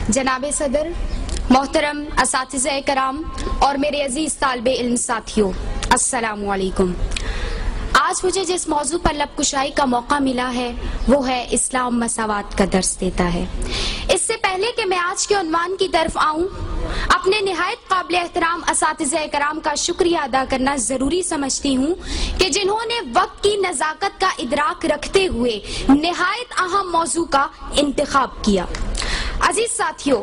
जनाब सदर, मोहतरम असातिज़े कराम और मेरे अजीज तालिबे इल्म साथियों, अस्सलामु अलैकुम। आज मुझे जिस मौजू पर लबकुशाई का मौका मिला है वो है इस्लाम मसावात का दर्स देता है। इससे पहले कि मैं आज के उन्वान की तरफ आऊं, अपने निहायत काबिल एहतराम असातिज़े कराम का शुक्रिया अदा करना जरूरी समझती हूं कि जिन्होंने वक्त की नजाकत का इदराक रखते हुए निहायत अहम मौजू का इंतखाब किया। अजीज साथियों,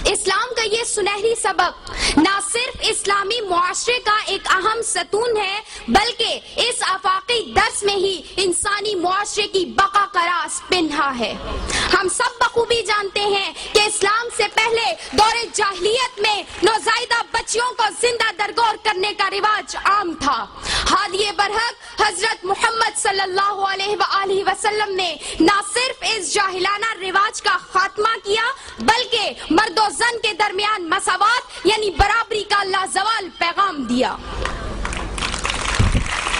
इस्लाम का ये सुनहरी सबक ना सिर्फ इस्लामी मुआशरे का एक अहम सतून है, बल्कि इस आफाकी दर्स में ही इंसानी मुआशरे की बका का राज पिन्हा है। हम सब बखूबी जानते हैं कि इस्लाम से पहले दौरे जाहिलियत में नौज़ायदा बच्चियों को जिंदा दरगोर करने का रिवाज आम था। हादिए बरहक हजरत मोहम्मद सल्लल्लाहु अलैहि वसल्लम ने ना सिर्फ इस जाहिलाना रिवाज का खात्मा किया, बल्कि मर्दो जन के दरमियान मसावात यानी बराबरी का लाजवाल पैगाम दिया।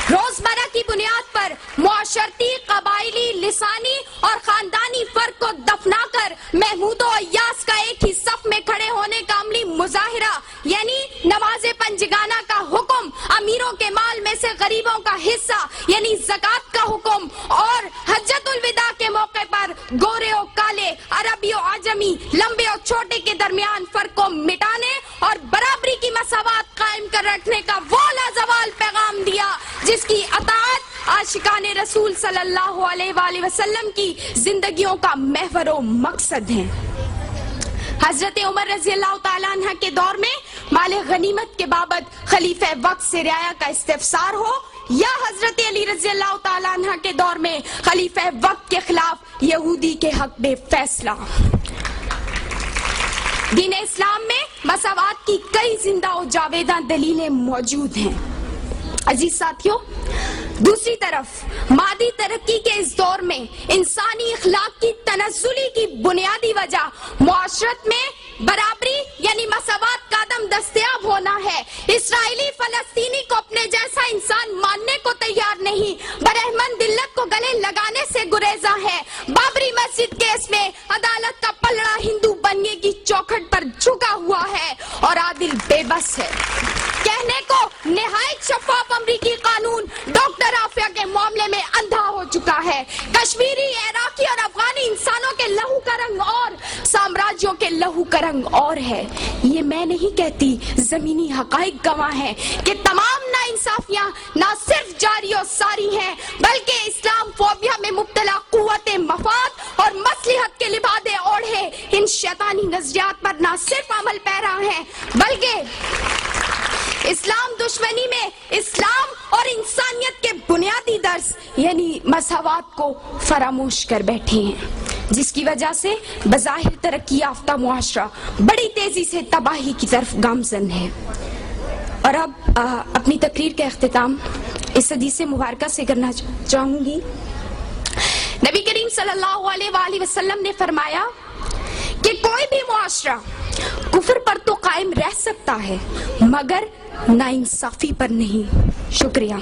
रोजमर्रा की बुनियाद पर मुआशरती, कबायली, लिसानी और खानदानी फर्क को दफनाकर महमूदो अय्यास का एक ही सफ में खड़े होने का अमली मुजाहिरा यानी नमाज़े पंजगाना का हुक्म, अमीरों के माल में से गरीबों का हिस्सा यानी ज़कात का हुक्म और हज्जतुल विदा के मौके पर गोरे और काले, अरबी और आजमी, लंबे और छोटे के दरमियान फर्क को मिटाने और बराबरी की मसावात कायम कर रखने का वो लाजवाल पैगाम दिया जिसकी अताअत आशिकाने रसूल सल्लल्लाहु अलैहि वसल्लम की जिंदगियों का महवर व मकसद है। हजरत उमर रज़ी अल्लाह तआला अन्हा के दौर में माल गनीमत के बाबत खलीफे वक्त से रियाया का इस्तिफसार हो या हजरत अली रज़ी अल्लाह तआला अन्हा के दौर में खलीफे वक्त के खिलाफ यहूदी के हक में फैसला। दीन इस्लाम में मसावात की कई जिंदा और जावेदा दलीलें मौजूद हैं। अजीज साथियों, दूसरी तरफ मादी तरक्की के इस दौर में इंसानी इखलाक की तनज़्ज़ुली की बुनियादी वजह मुआशरत में बराबरी यानी मसावात का अदम दस्तयाब होना है। इस्राएली फलस्तीनी को अपने जैसा इंसान मानने को तैयार नहीं, बरहमन दिल्लत को गले लगाने से गुरेजा है। बाबरी मस्जिद केस में अदालत का पलड़ा हिंदू बनने की चौखट पर झुका हुआ है और आदिल बेबस है। कहने को निहायत शफाफ अमरीकी कानून डॉक्टर आफिया के मामले में अंधा हो चुका है। कश्मीरी, इराकी और अफगानी इंसानों के लहू का रंग और साम्राज्यों के लहू का रंग और है। ये मैं नहीं कहती, जमीनी हकाइक गवाह है कि तमाम नाइंसाफियां ना सिर्फ जारी और सारी हैं, बल्कि इस्लाम फोबिया में मुब्तला कुव्वते मफाद और मसलिहत के लिबादे ओढ़े इन शैतानी नजरियात पर ना सिर्फ अमल पैरा है, बल्कि इस्लाम दुश्मनी में इस्लाम और इंसानियत के बुनियादी दर्स यानी मसावात को फरामोश कर बैठे हैं, जिसकी वजह से बज़ाहिर तरक्की याफ्ता मुआशरा बड़ी तेजी से तबाही की तरफ गामजन है। और अब अपनी तकरीर का इख्तिताम इस हदीस मुबारका से करना चाहूंगी। नबी करीम सल्लल्लाहु अलैहि वसल्लम ने फरमाया कि कोई भी मुआशरा कुफ्र पर तो कायम रह सकता है मगर नाइंसाफी पर नहीं। शुक्रिया।